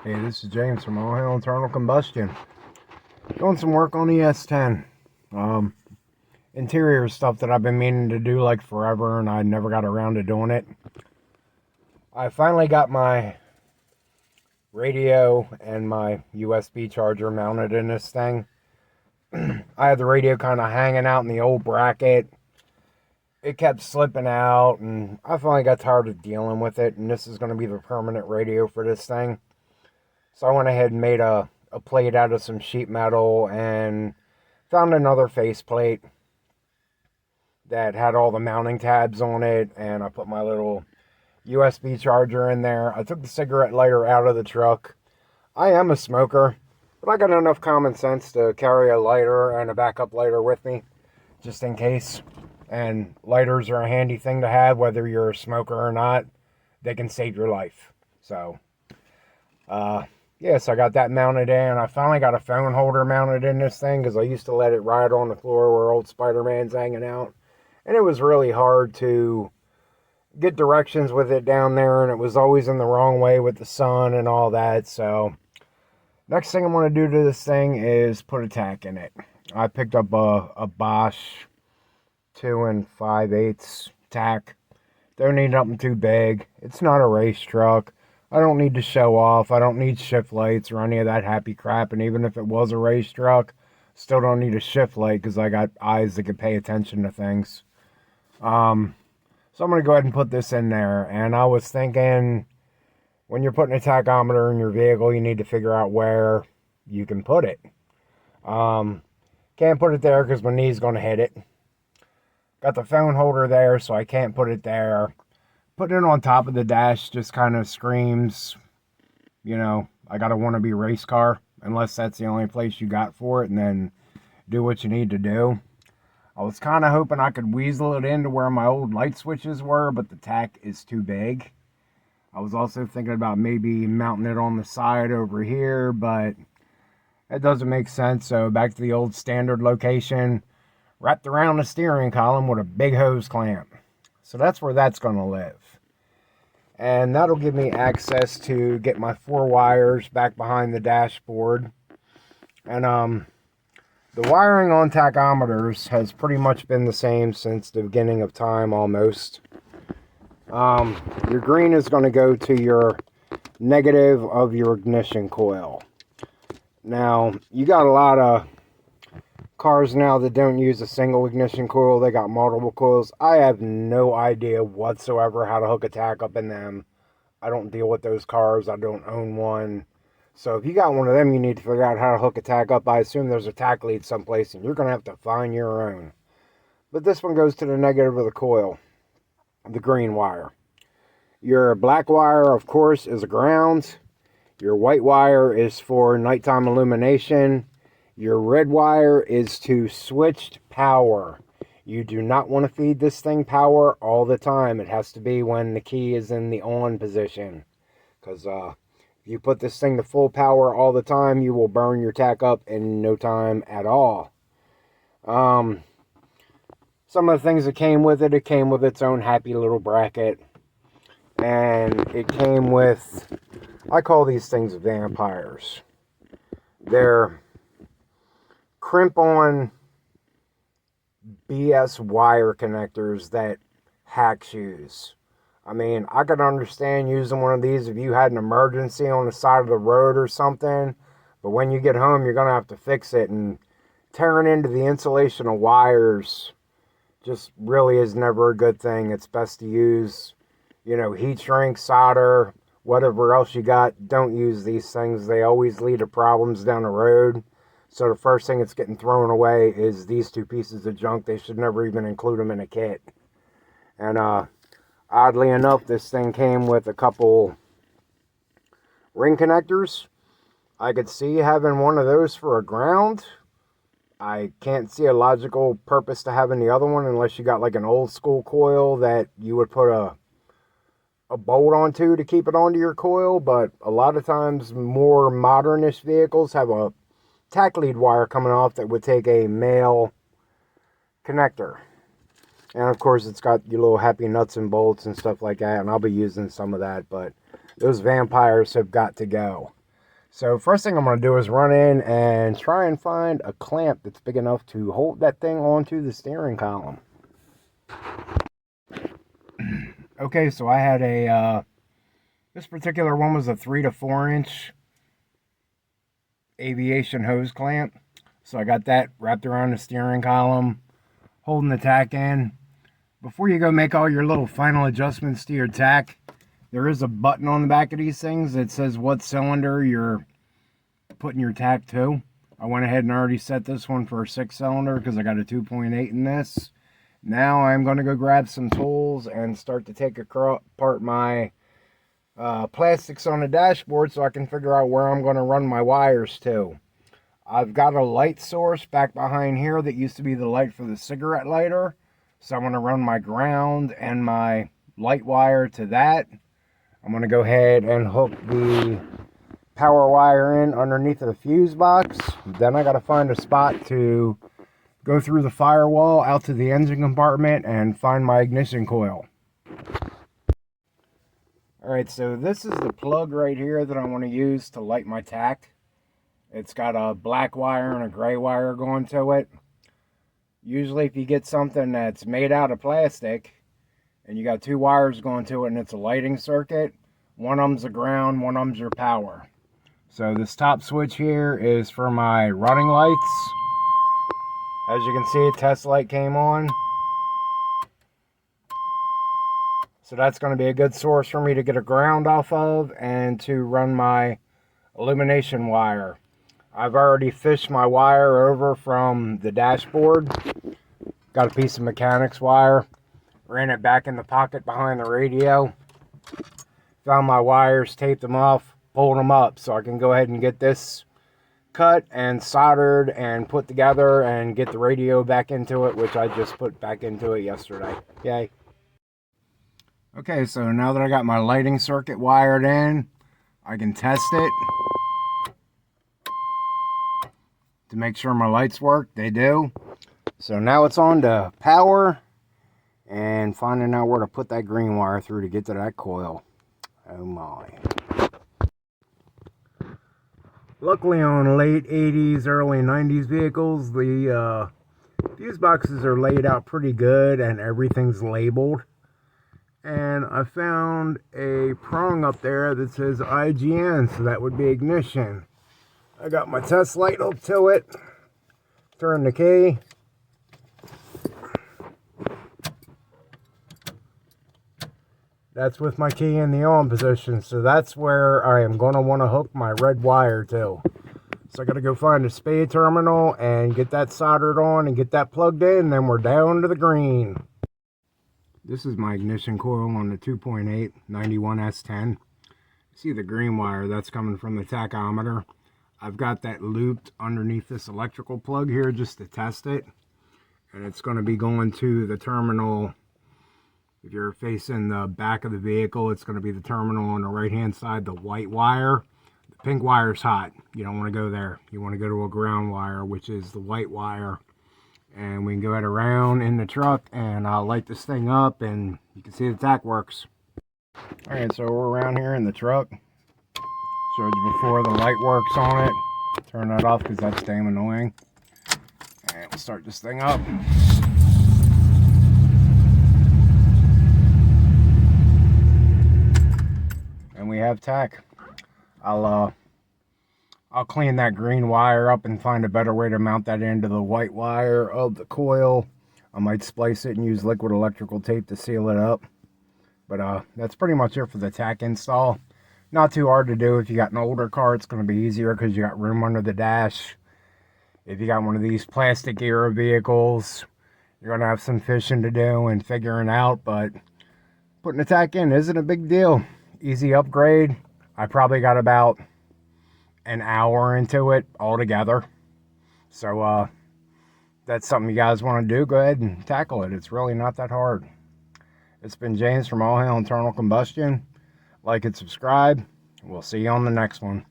Hey, this is James from All Hail Internal Combustion. Doing some work on the S10. Um, Interior stuff that I've been meaning to do like forever, and I never got around to doing it. I finally got my radio and my USB charger mounted in this thing. I had the radio kind of hanging out in the old bracket. It kept slipping out, and I finally got tired of dealing with it, and this is going to be the permanent radio for this thing. So I went ahead and made a plate out of some sheet metal and found another faceplate that had all the mounting tabs on it, and I put my little USB charger in there. I took the cigarette lighter out of the truck. I am a smoker, but I got enough common sense to carry a lighter and a backup lighter with me, just in case. And lighters are a handy thing to have, whether you're a smoker or not. They can save your life. So, yes, I got that mounted in. I finally got a phone holder mounted in this thing because I used to let it ride on the floor where old Spider-Man's hanging out. And it was really hard to get directions with it down there, and it was always in the wrong way with the sun and all that. So next thing I'm going to do to this thing is put a tach in it. I picked up a Bosch 2 5/8 tach. Don't need nothing too big. It's not a race truck. I don't need to show off. I don't need shift lights or any of that happy crap. And even if it was a race truck, still don't need a shift light because I got eyes that can pay attention to things. So I'm going to go ahead and put this in there. And I was thinking, when you're putting a tachometer in your vehicle, you need to figure out where you can put it. Can't put it there because my knee's going to hit it. Got the phone holder there, so I can't put it there. Putting it on top of the dash just kind of screams, I got a wannabe race car, unless that's the only place you got for it, and then do what you need to do. I was kind of hoping I could weasel it into where my old light switches were, but the tach is too big. I was also thinking about maybe mounting it on the side over here, but that doesn't make sense. So back to the old standard location, wrapped around the steering column with a big hose clamp. So that's where that's going to live. And that'll give me access to get my 4 wires back behind the dashboard. And the wiring on tachometers has pretty much been the same since the beginning of time almost. Your green is going to go to your negative of your ignition coil. Now, you got a lot of cars now that don't use a single ignition coil. They got multiple coils. I have no idea whatsoever how to hook a tach up in them. I don't deal with those cars. I don't own one. So if you got one of them, you need to figure out how to hook a tach up. I assume there's a tach lead someplace, and you're going to have to find your own. But this one goes to the negative of the coil, the green wire. Your black wire, of course, is a ground. Your white wire is for nighttime illumination. Your red wire is to switched power. You do not want to feed this thing power all the time. It has to be when the key is in the on position. Because if you put this thing to full power all the time, you will burn your tach up in no time at all. Some of the things that came with it came with its own happy little bracket. And it came with, I call these things vampires. They're crimp-on BS wire connectors that hacks use. I mean, I could understand using one of these if you had an emergency on the side of the road or something, but when you get home, you're going to have to fix it, and tearing into the insulation of wires just really is never a good thing. It's best to use, heat shrink, solder, whatever else you got. Don't use these things. They always lead to problems down the road. So the first thing that's getting thrown away is these 2 pieces of junk. They should never even include them in a kit. And oddly enough, this thing came with a couple ring connectors. I could see having one of those for a ground. I can't see a logical purpose to having the other one unless you got like an old school coil that you would put a bolt onto to keep it onto your coil. But a lot of times more modernish vehicles have a tach lead wire coming off that would take a male connector. And of course it's got your little happy nuts and bolts and stuff like that, and I'll be using some of that, but those vampires have got to go. So first thing I'm going to do is run in and try and find a clamp that's big enough to hold that thing onto the steering column. Okay, so I had this particular one was a 3 to 4 inch aviation hose clamp. So I got that wrapped around the steering column, holding the tach in. Before you go make all your little final adjustments to your tach, there is a button on the back of these things that says what cylinder you're putting your tach to. I went ahead and already set this one for a 6-cylinder because I got a 2.8 in this. Now I'm going to go grab some tools and start to take apart my plastics on the dashboard so I can figure out where I'm going to run my wires to. I've got a light source back behind here that used to be the light for the cigarette lighter. So I'm going to run my ground and my light wire to that. I'm going to go ahead and hook the power wire in underneath of the fuse box. Then I got to find a spot to go through the firewall out to the engine compartment and find my ignition coil. Alright, so this is the plug right here that I want to use to light my tach. It's got a black wire and a gray wire going to it. Usually if you get something that's made out of plastic and you got 2 wires going to it and it's a lighting circuit, one of them's a ground, one of them's your power. So this top switch here is for my running lights. As you can see, a test light came on. So that's going to be a good source for me to get a ground off of and to run my illumination wire. I've already fished my wire over from the dashboard. Got a piece of mechanics wire. Ran it back in the pocket behind the radio. Found my wires, taped them off, pulled them up so I can go ahead and get this cut and soldered and put together and get the radio back into it, which I just put back into it yesterday. Yay. Okay, so now that I got my lighting circuit wired in, I can test it to make sure my lights work. They do. So now it's on to power and finding out where to put that green wire through to get to that coil. Oh my. Luckily on late 80s, early 90s vehicles, the fuse boxes are laid out pretty good and everything's labeled. And I found a prong up there that says IGN, so that would be ignition. I got my test light up to it. Turn the key. That's with my key in the on position, so that's where I am going to want to hook my red wire to. So I got to go find a spade terminal and get that soldered on and get that plugged in, then we're down to the green. This is my ignition coil on the 2.8 91S10. See the green wire, that's coming from the tachometer. I've got that looped underneath this electrical plug here just to test it. And it's going to be going to the terminal. If you're facing the back of the vehicle, it's going to be the terminal on the right hand side, the white wire. The pink wire is hot. You don't want to go there. You want to go to a ground wire, which is the white wire. And we can go ahead around in the truck and I'll light this thing up and you can see the tach works. Alright, so we're around here in the truck. Showed you before the light works on it. Turn that off because that's damn annoying. And we'll start this thing up. And we have tach. I'll clean that green wire up and find a better way to mount that into the white wire of the coil. I might splice it and use liquid electrical tape to seal it up. But that's pretty much it for the tach install. Not too hard to do. If you got an older car, it's going to be easier because you got room under the dash. If you got one of these plastic era vehicles, you're going to have some fishing to do and figuring out. But putting the tach in isn't a big deal. Easy upgrade. I probably got about an hour into it altogether. So that's something you guys want to do, go ahead and tackle it. It's really not that hard. It's been James from All Hail Internal Combustion. Like and subscribe. We'll see you on the next one.